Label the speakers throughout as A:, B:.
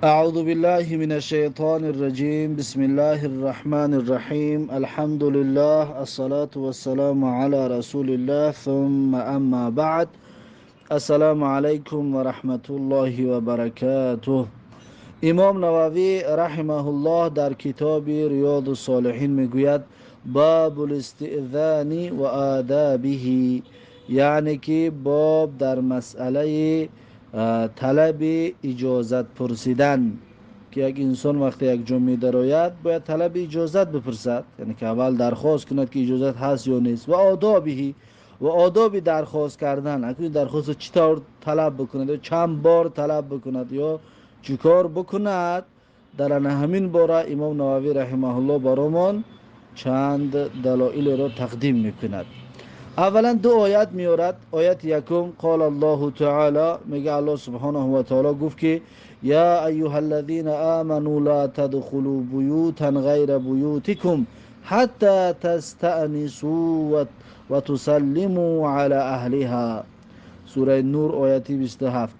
A: أعوذ بالله من الشيطان الرجيم. بسم الله الرحمن الرحيم. الحمد لله، الصلاة والسلام على رسول الله، ثم أما بعد. السلام عليكم ورحمة الله وبركاته. امام نووی رحمه الله در کتاب ریاض الصالحین میگوید باب الاستئذان و آدابه، یعنی که باب در مسئله طلب اجازت پرسیدن، که یک انسان وقتی یک جا می درآید باید طلب اجازت بپرسد، یعنی که اول درخواست کند که اجازت هست یا نیست. و آدابه، و آداب درخواست کردن، اگر درخواست چطور طلب بکند یا چند بار طلب بکند یا چیکار بکند، در همین باره امام نووی رحمه الله برامون چند دلایل را تقدیم میکند. اولا دو آیت میارد. آیت یکم قال الله تعالی، میگه الله سبحانه و تعالی گفت که یا ایها الذین آمنوا لا تدخلوا بیوتا غیر بیوتکم حتی تستأنسوا و تسلموا علی اهلها. سوره نور آیت 27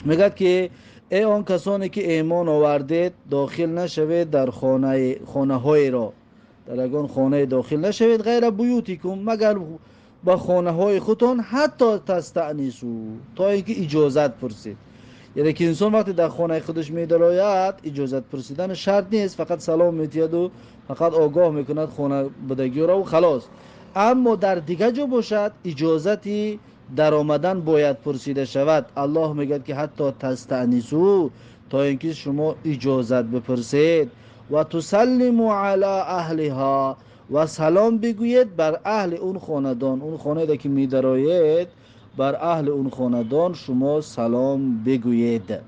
A: میگه که ای آن کسانی که ایمان آوردید داخل نشوید در خانه های را، در اگان خانه داخل نشوید غیر بیوتکم، مگر با خانه های خودتان، حتی تستأنسوا، تا اینکه اجازت پرسید. یعنی که انسان وقتی در خانه خودش میدراید اجازت پرسیدن شرط نیست، فقط سلام میتید و فقط آگاه میکند خانه بدگی را و خلاص. اما در دیگه جا باشد اجازتی در آمدن باید پرسیده شود. الله میگه که حتی تستأنسوا، تا اینکه شما اجازت بپرسید، و تسلموا علی اهلها، و سلام بگویید بر اهل اون خاندان، اون خانه که میدراید بر اهل اون خاندان شما سلام بگویید.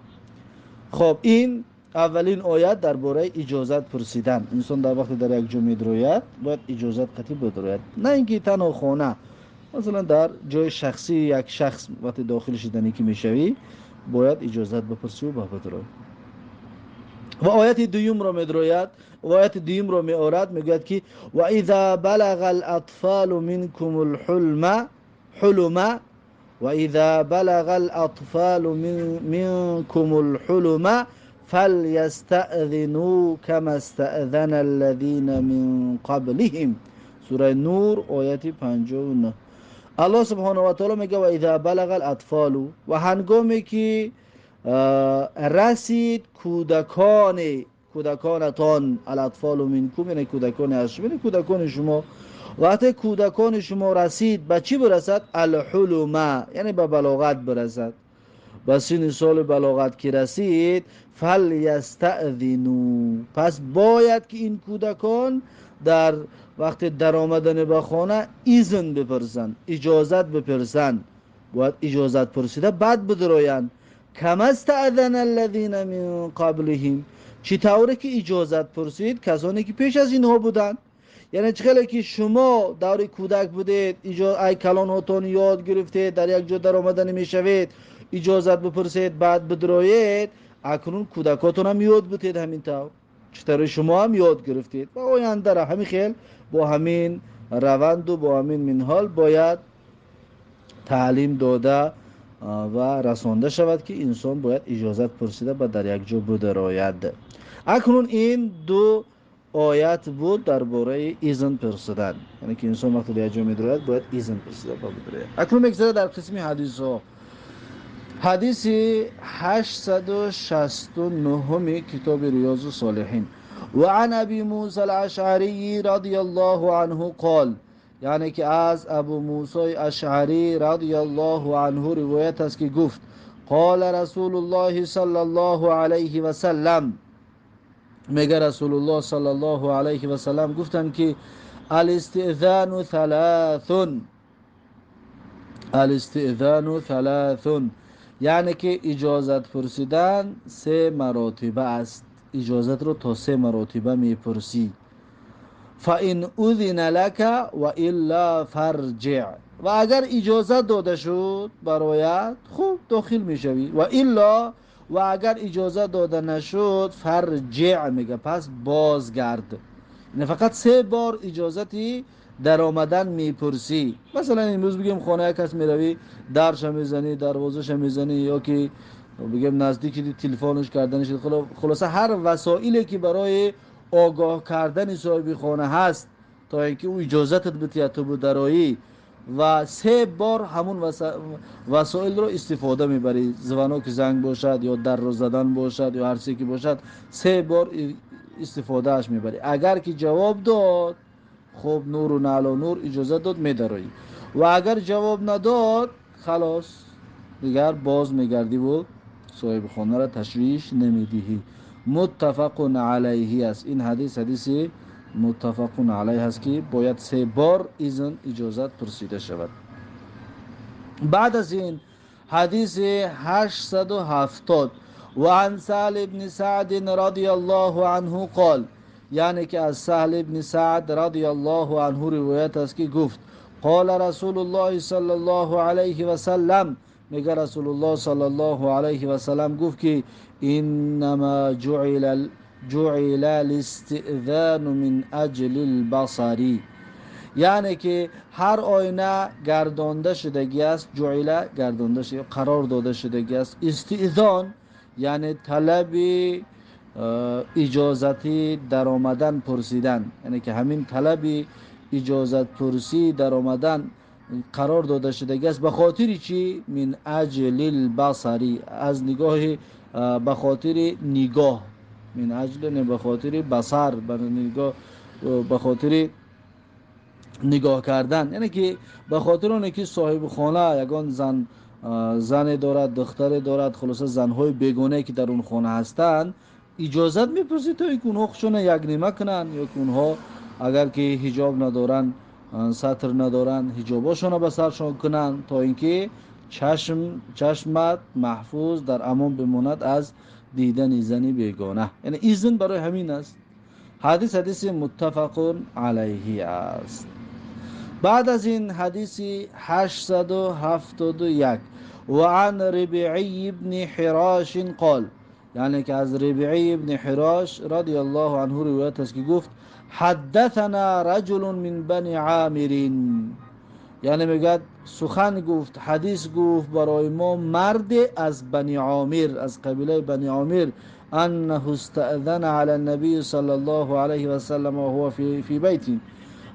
A: خب این اولین آیت درباره اجازت پرسیدن. انسان در وقت در یک جا میدراید باید اجازت قطعی بدراید، نه اینکه تنها خانه، مثلا در جای شخصی یک شخص وقتی داخل شدنی که میشوی باید اجازت بپرسی و بدراید. و آیت دوم را میدراید، و آیت دوم را میآورد، میگوید که و اذا بلغ الاطفال منکم الحلم وإذا بلغ الأطفال منكم الحلم فليستأذنوا كما استأذن الذين من قبلهم. سوره نور آیت 59. الله سبحانه و تعالی میگه و اذا بلغ الاطفال، و هنگامی که رسید کودکانتان، الاطفال منکم یعنی کودکان از شما، یعنی کودکان شما، وقتی کودکان شما رسید به چی برسد؟ الحلم یعنی به بلاغت برسد، به سن سال بلاغت که رسید، فلیستأذنوا، پس باید که این کودکان در وقت در آمدن به خانه اذن بپرسند، اجازت بپرسند، باید اجازت پرسیده بعد بدرایند. کما استأذن الذین من قبلهم، چی طوره که اجازت پرسید کسانی که پیش از اینها بودند. یعنی چخیلی که شما دور کودک بودید، ای کلاناتون یاد گرفتید، در یک جا در آمدن میشوید اجازت بپرسید بعد بدرایید، اکنون کودکاتون هم یاد بودید همین طور، چطور شما هم یاد گرفتید و آینده را همین خیل با همین روند و با همین منحال باید تعلیم داده و رسانده شود که انسان باید اجازت پرسیده و در یک جا بدراید. اکنون این دو آیت بود درباره اذن پرسیدن، یعنی که انسان وقتی در یک جا میدراید باید اذن پرسیده و بدراید. اکنون میگذره در قسم حدیث ها. حدیث 869 کتاب ریاض الصالحین. و عن ابی موسی الاشعری رضی الله عنه قال، یعنی که از ابو موسی اشعری رضی الله عنه روایت است که گفت قال رسول الله صلی الله علیه و سلم، میگه رسول الله صلی الله علیه و سلم گفتن که الاستئذان ثلاث، یعنی که اجازت پرسیدن 3 مراتبه است، اجازت رو تا 3 مراتبه میپرسی. فإن اذن لك و الا فرجع، و اگر اجازت داده شد برایت خوب داخل میشوی، و الا، و اگر اجازت داده نشد فرجع، میگه پس بازگرد. یعنی فقط 3 بار اجازتی در آمدن میپرسی. مثلا امروز بگیم خانه کس میروی درش میزنی، دروازش میزنی، یا که بگم نزدیکی تلفنش کردنش، خلاصه هر وسایلی که برای آگاه کردن صاحب خانه هست تا اینکه او اجازتت بده تو درایی و 3 بار همون وسایل رو استفاده میبری. زبانو که زنگ باشد یا در رو زدن باشد یا هر چیزی که باشد 3 بار استفاده اش میبری. اگر که جواب داد خب نور و نعلا نور اجازه داد میدارایی، و اگر جواب نداد خلاص دیگر باز میگردی و صاحب خانه را تشویش نمیدهی. متفق علیه است. این حدیث متفق علیه است که باید 3 بار اذن اجازت پرسیده شود. بعد از این حدیث 870 و عن سهل بن سعد رضی الله عنه قال، یعنی که از سهل بن سعد رضی الله عنه روایت است که گفت قال رسول الله صلی الله علیه و سلم، میگه رسول الله صلی الله علیه و سلم گفت که انما جعل الاستئذان من اجل البصری، یعنی که هر آینه گردانده شدگی است، جعله گردانده شده قرار داده شدگی است. استئذان یعنی طلب اجازتی در آمدن پرسیدن، یعنی که همین طلب اجازت پرسی در آمدن قرار داده شدگی است. به خاطر چی؟ من اجل البصری، از نگاه، به خاطر نگاه، من اجل نه به خاطر بصر، به خاطر نگاه کردن، یعنی که به خاطر اونه که صاحب خانه یگان زن دارد، دختر دارد، خلاصه زنهای بیگانه که در اون خانه هستند اجازت میپرسید تا اینکه اونها خودشون یک نیمه کنن، یا که اونها اگر که حجاب ندارن، سطر ندارن، حجاباشون به سرشون کنن تا اینکه چشمت محفوظ در امان بماند از دیدن زنی بیگانه. یعنی اذن برای همین است. حدیث متفق علیه است. بعد از این حدیث 871 و عن ربیعی بن حراش قال، یعنی که از ربیعی بن حراش رضی الله عنه روایت است که گفت حدثنا رجل من بنی عامر، یعنی میگه سخن گفت، حدیث گفت برای ما مرد از بنی عامر، از قبیله بنی عامر، انه استأذن علی النبی صلی الله علیه و سلم و هو فی بیتی.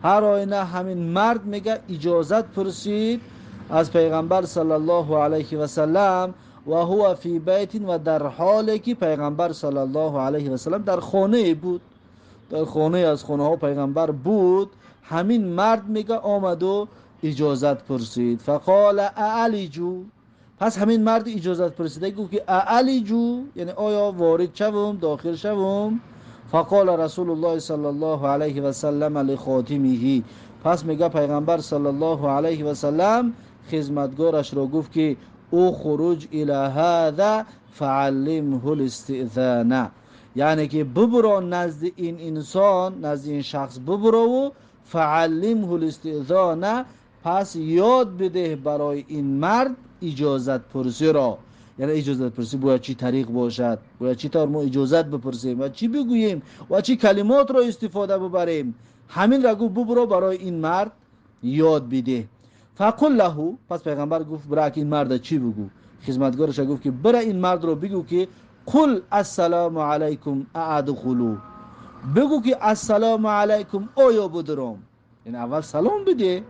A: هر آینه همین مرد میگه اجازت پرسید از پیغمبر صلی الله علیه و سلم و هو فی بیت، و در حالی که پیغمبر صلی الله علیه و سلم در خانه بود، در خانه از خانه ها پیغمبر بود. همین مرد میگه آمد و اجازت پرسید. فقال اعلیجو، پس همین مرد اجازت پرسیده گفت که اعلیجو، یعنی آیا وارد شوم، داخل شوم؟ فقال رسول الله صلی الله علیه و سلم لخاتمه، پس میگه پیغمبر صلی الله علیه و سلم خدمتگارش را گفت که او خروج الی هذا فعلمه الاستئذان، یعنی که ببرو نزد این انسان، نزد این شخص ببرو و فعلمه الاستئذان، پس یاد بده برای این مرد اجازت پرسی را. یعنی اجازت پرسی باید چی طریق باشد، باید چی طور ما اجازت بپرسیم و چی بگوییم و چی کلمات را استفاده ببریم، همین را گفت ببرو برای این مرد یاد بده. فقل له، پس پیغمبر گفت برای این مرد چی بگو؟ خدمتگارش گفت که برای این مرد رو بگو که قل السلام علیکم ادخلوا، بگو که السلام علیکم آیا بدرم. این اول سلام بده.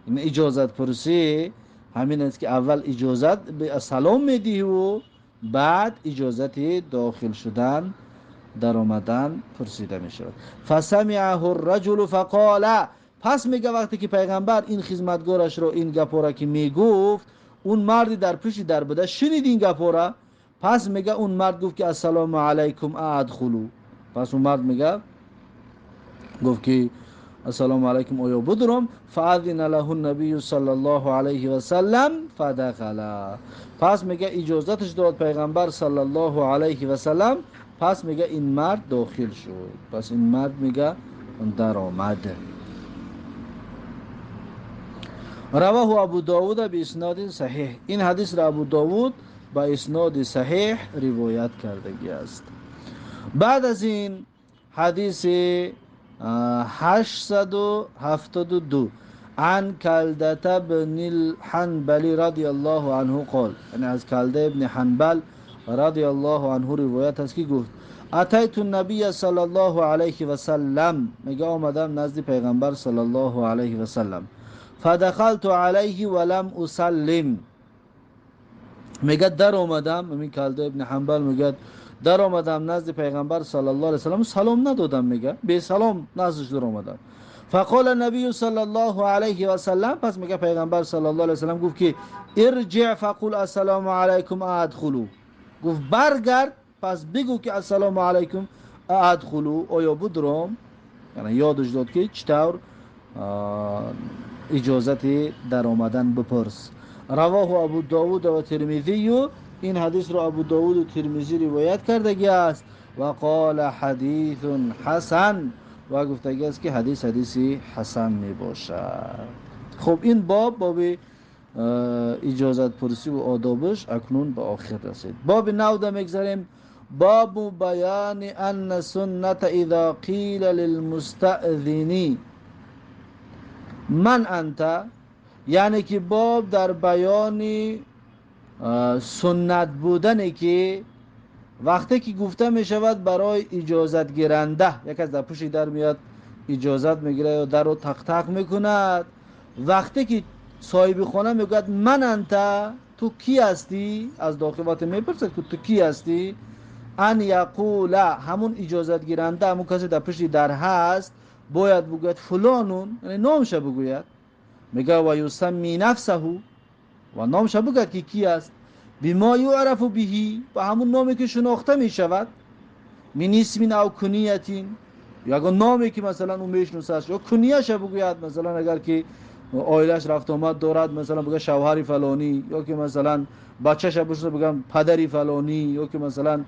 A: این اجازت پرسی همین است که اول اجازت به سلام میدی و بعد اجازت داخل شدن، در آمدن پرسیده می شود. فسمعه الرجل فقال، پس میگه وقتی که پیغمبر این خدمتگارش رو این گپورا که میگفت، اون مردی در پیش در بوده شنید این گپورا، پس میگه اون مرد گفت که السلام علیکم ادخلوا، پس اون مرد میگه گفت که السلام علیکم آیا بدرم؟ فاذن له النبی صلی الله علیه و سلم فدخل، پس میگه اجازتش داد پیغمبر صلی الله علیه و سلم، پس میگه این مرد داخل شد، پس این مرد میگه در آمد. رواه ابو داود به اسناد صحیح، این حدیث را ابو داود با اسناد صحیح روایت کرده است. بعد از این حدیث 872 عن کلدة بن الحنبل رضی الله عنه قال، یعنی از کلده ابن حنبل رضی الله عنه روایت است که گفت اتیت النبی صلی الله علیه و سلم، میگه آمدم نزد پیغمبر صلی الله علیه و سلم، فدخلت علیه ولم اسلم، میگه در اومدم، همین کلده ابن حنبل میگه در اومدم نزد پیغمبر صلی الله علیه و سلم، سلام ندادم، میگه به سلام نزدش در اومدم. فقال النبی صلی الله علیه و سلم، پس میگه پیغمبر صلی الله علیه و سلم گفت که ارجع فقل السلام علیکم ادخلوا، گفت برگرد پس بگو که السلام علیکم ادخلوا، آیا بدرم، یعنی یادش داد که چطور اجازت در آمدن بپرس. رواه ابو داود و ترمذی، و این حدیث را ابو داود و ترمذی روایت کردگی است. و قال حدیث حسن، و گفتگی است که حدیثی حسن می باشد. خب این باب اجازت پرسی و آدابش اکنون به آخر رسید. باب 9 میگذاریم. باب بیان ان سنت اذا قیل للمستأذن من انت، یعنی که باب در بیان سنت بودنه که وقتی که گفته می شود برای اجازت گیرنده، یک از در پشت در میاد اجازت میگیره یا در رو تق تق میکند، وقتی که صاحب خانه میگوید من انت، تو کی هستی، از داخل وقت میپرسد که تو کی هستی، ان یقول، همون اجازت گیرنده، همون کسی در پشت در هست باید بگوید فلانون، یعنی نامش بگوید، میگه و یسمی نفسه، و نامش بگوید که کی است، بما یعرف بهی، با همون نامی که شناخته می شود، من اسم او کنیتین، یا اگر نامی که مثلا اون میشناسه یا کنیه‌اش بگوید، مثلا اگر که آیلش رفت آمد دارد، مثلا بگه شوهری فلانی، یا که مثلا بچه‌ش بشه بگم پدری فلانی، یا که مثلا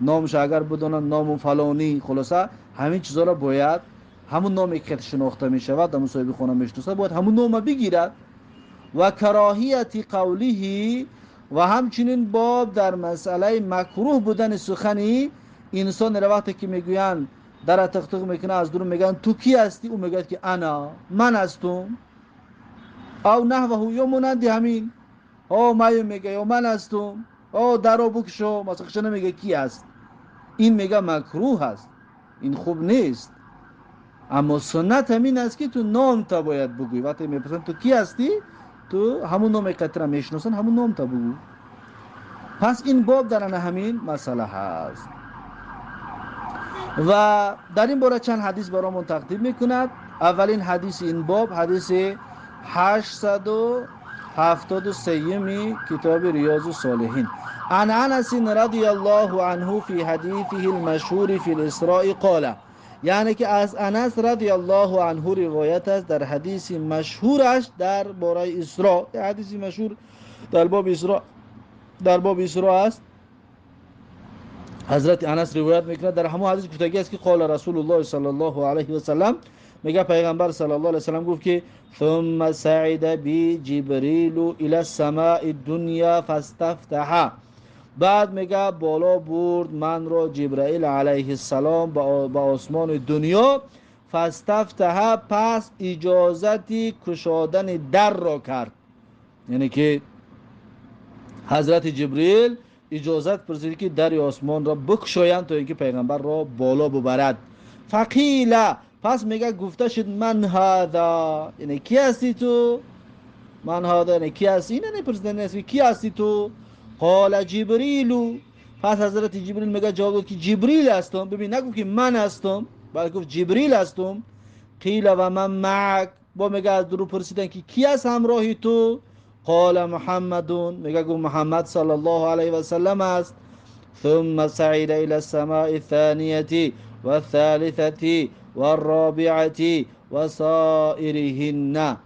A: نامش اگر بدونن نام فلانی، خلاصه همین چیزا را باید همون نامی که شناخته می شود در مصاحبه خانه میشناسه باید همون نام بگیرد. و کراهیت قوله، و همچنین باب در مسئله مکروه بودن سخنی انسان را وقتی که میگوین در تختق میکنه از دور میگن تو کی هستی، او میگه که انا، من هستم، او نحوه، یا مانند همین، او مایم میگه یا من هستم، او درو بکشو، مثلا خش نمیگه کی هست، این میگه مکروه هست، این خوب نیست. اما سنت همین است که تو نام تا باید بگوی، وقتی میپرسن تو کی هستی، تو همون نام قطره میشناسن همون نام تا بگو. پس این باب در همین مسئله هست. و در این باره چند حدیث برامون تقدیم میکند. اولین حدیث این باب حدیث 873 کتاب ریاض الصالحین. عن انس رضی الله عنه فی حدیثه المشهور فی الاسراء قال، یعنی که از انس رضی الله عنه روایت است در حدیث مشهورش در باره اسراء، حدیث مشهور در باب اسراء است. حضرت انس روایت میکنه در همون حدیث گفتگی است که قال رسول الله صلی الله علیه و سلم، میگه پیغمبر صلی الله علیه و سلم گفت که ثم صعد بی جبریل الى السماء الدنیا فاستفتح، بعد میگه بالا برد من را جبرائیل علیه السلام به آسمان دنیا، فاستفتح، پس اجازتی کشادن در را کرد، یعنی که حضرت جبریل اجازت پرسید که در آسمان را بکشایند تا اینکه پیغمبر را بالا ببرد. فقیل، پس میگه گفته شد من هذا، یعنی کی هستی تو، من هذا یعنی کی هستی، یعنی پرسیدن اسمی کی هستی تو، قال جبریل، پس حضرت جبریل میگه جواب داد که جبریل هستم، ببین نگفت که من هستم بلکه گفت جبریل هستم. قیل و من معک، با میگه از درو پرسیدن که کی است همراهی تو، قال محمدون، میگه گفت محمد صلی الله علیه و سلم است. ثم صعد الى السماء الثانية والثالثة والرابعة وسائرهن،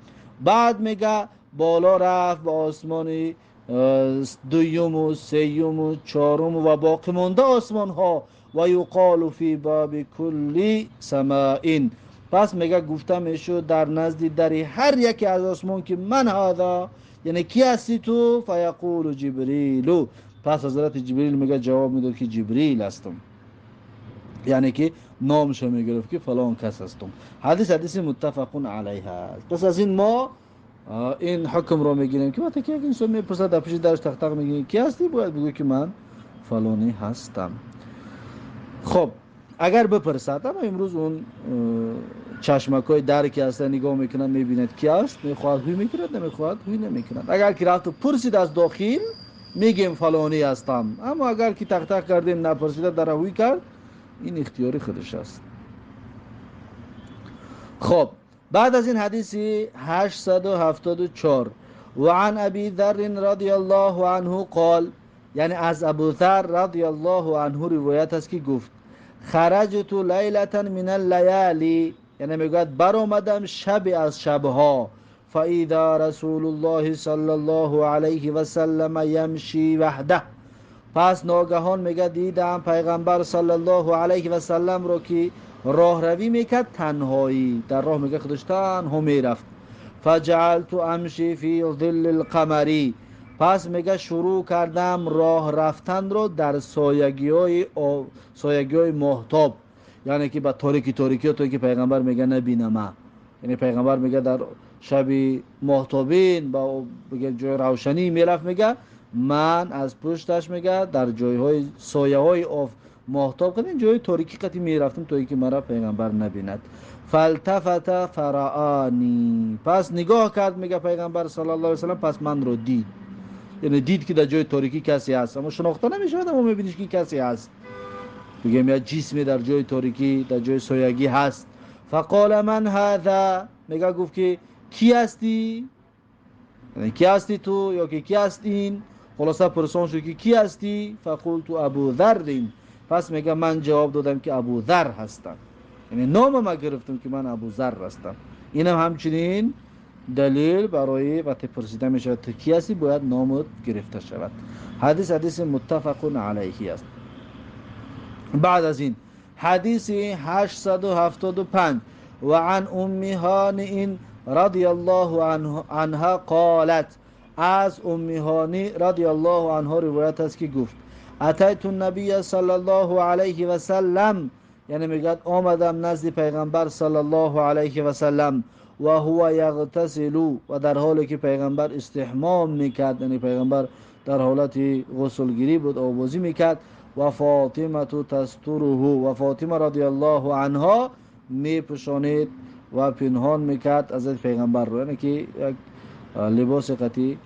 A: بعد میگه بالا رفت به آسمان دوم و سیوم و چهارم و باقی مانده آسمان ها، و یقال فی باب کل سماء، پس میگه گفته میشد در نزد در هر یکی از آسمان که من هذا، یعنی کی هستی تو، فیقول جبریل، پس حضرت جبریل میگه جواب میداد که جبریل هستم، یعنی که نامش میگرفت که فلان کس هستم. حدیث متفقون علیه است. پس از این ما این حکم رو میگیریم که وقتی که انسان میپرسد در پیش درش تق تق میگه کی هستی، باید بگو که من فلانی هستم. خب اگر بپرسد، اما امروز اون چشمکای در که هستن نگاه میکنن میبیند کی است، میخواد هوی میکند، نمیخواد هوی نمیکند. اگر که رفت پرسید از داخل میگیم فلانی هستم، اما اگر که تق تق کردیم نپرسیده در هوی کرد، این اختیاری خودش است. خب بعد از این حدیث 874 و عن ابی ذر رضی الله عنه قال، یعنی از ابو ذر رضی الله عنه روایت است که گفت خرجت لیلة من اللیالی، یعنی میگوید برآمدم شب از شبها، فاذا رسول الله صلی الله علیه و سلم یمشی وحده، پس ناگهان میگه دیدم پیغمبر صلی الله علیه و سلم رو که راه روی میکرد تنهایی، در راه میگه خودش تنها میرفت. فجعلت امشی فی ظل القمری، پس میگه شروع کردم راه رفتن رو در سایگی های ماهتاب، یعنی که با تاریکی تو که پیغمبر میگه نبینم، یعنی پیغمبر میگه در شب ماهتابین با جای روشنی میرفت، میگه من از پشتش میگه در جایهای سایه های ماهتاب قدیم جای تاریکی قدیم میرفتم توی که مرا پیغمبر نبیند. فالتفت فرعانی، پس نگاه کرد میگه پیغمبر صلی الله علیه و سلم، پس من رو دید، یعنی دید که در جای تاریکی کسی هست، اما شناخته نمیشه، اما میبینیش که کسی هست، میگم یا جسمی در جای تاریکی در جای سایگی هست. فقال من هذا، میگه گفت که کی هستی، یعنی کی هستی تو یا که کی هستین، خلاصه پرسان شد که کی هستی، فقلت ابو ذر، پس میگه من جواب دادم که ابو ذر هستم، یعنی نام ما گرفتم که من ابو ذر هستم. اینم همچنین دلیل برای وقتی پرسیده میشه تو کی هستی باید نامت گرفته شود. حدیث متفق علیه است. بعد از این حدیث 875 و عن ام هانئ رضی الله عنها قالت، از ام هانئ رضی الله عنها روایت است که گفت اتیت النبی صلی الله علیه و سلم، یعنی میگه آمدم نزد پیغمبر صلی الله علیه و سلم و هو یغتسل، و در حالی که پیغمبر استحمام میکرد، یعنی پیغمبر در حالت غسلگیری بود، آبازی میکرد. و فاطمه تستره، و فاطمه رضی الله عنها میپوشانید و پنهان میکرد از پیغمبر رو، یعنی که یک لباس قطعی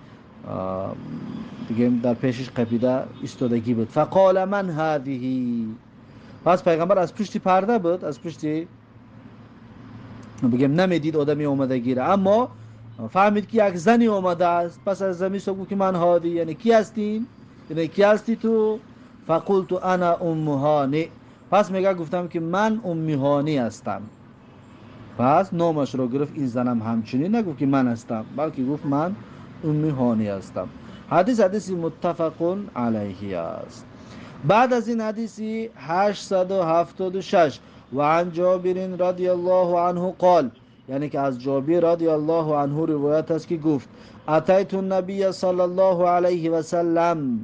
A: دیگه در پیشش قپیده ایستادگی بود. فقال من هذه، پس پیغمبر از پشت پرده بود، از پشت بگم نمیدید آدمی اومده گیره، اما فهمید که یک زنی اومده است، پس از زمین سو که من هادی، یعنی کی هستین، یعنی کی هستی تو. فقلت انا ام هانئ، پس میگه گفتم که من ام هانئ هستم، پس نامش رو گرفت. این زنم همچنین نگفت که من هستم، بلکه گفت من ام هانئ هستم. حدیث متفق علیه است. بعد از این حدیث 876 و عن جابر رضی الله عنه قال، یعنی که از جابر رضی الله عنه روایت است که گفت اتیت النبی صلی الله علیه و سلم،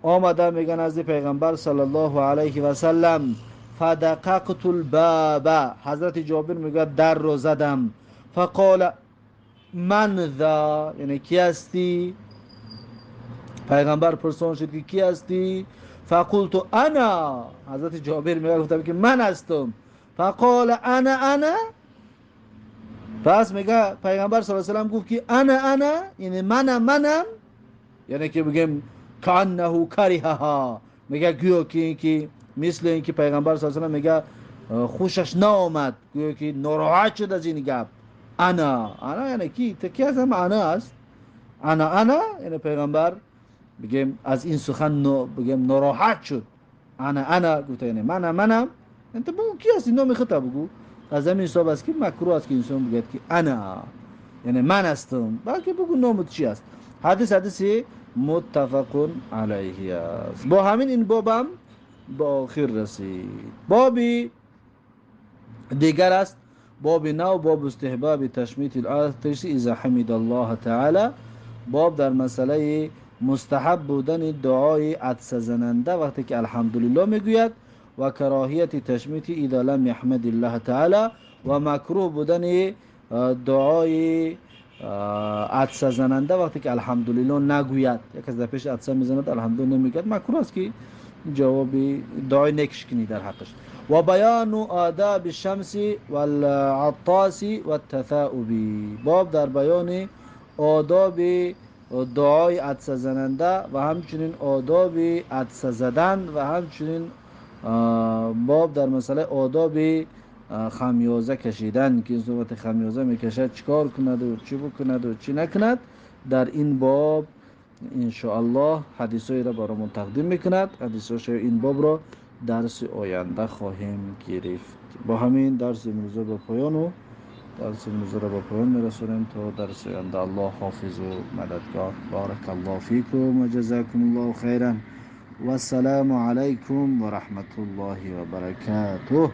A: آمدم میگن از پیغمبر صلی الله علیه و سلم، فدققت الباب، حضرت جابر میگه در رو زدم. فقال من ذا، یعنی کی هستی، پیغمبر پرسان شد که کی هستی. فقلت انا، حضرت جابر میگه گفتم که من هستم. فقال انا، پس میگه پیغمبر صلی الله علیه و سلم گفت که انا، یعنی منم، یعنی که بگم کانه کرهها، میگه گویا که مثل اینکه پیغمبر صلی الله علیه و سلم میگه خوشش نآمد، گویا که ناراحت شد از این گپ. انا یعنی کی هستم، انا است، انا یعنی پیغمبر بگم از این سخن بگم ناراحت شد. انا گفته یعنی منم، انت بگو کی هستی، نام خودت بگو. از همین حساب است که مکروه است که انسان بگه که انا یعنی من هستم، بلکه بگو نامت چی است. حدیث متفق علیه است. با همین این بابم با آخر رسید. بابی دیگر است، باب نو، باب استحباب تشمیت العطش اذا حمد الله تعالی، باب در مسئله مستحب بودن دعای عطس زننده وقتی که الحمدلله میگوید، و کراهیت تشمیت اذا لم یحمد الله تعالی، و مکروه بودن دعای عطسه زننده وقتی که الحمدلله نگوید، یک از پیش عطسه میزند الحمدلله نمیگد، مکروه است که جوابی دعای نکش کنی در حقش. و بیان آداب الشمس والعطاس والتثاؤب، باب در بیان آداب دعای عطسه زننده و همچنین آداب عطسه زدن و همچنین باب در مسئله آداب خمیازه کشیدن که صورت خمیازه میکشد چیکار کند و چی بکند و چی نکند. در این باب انشاءالله حدیثایی را برامون تقدیم میکند. حدیثاش این باب را درس آینده خواهیم گرفت. با همین درس امروزه به پایان و درس امروزه را به پایان میرسونیم تا درس آینده. الله حافظ و مددگار. بارک الله فیکم و جزاکم الله خیرا و السلام علیکم و رحمت الله و برکاته.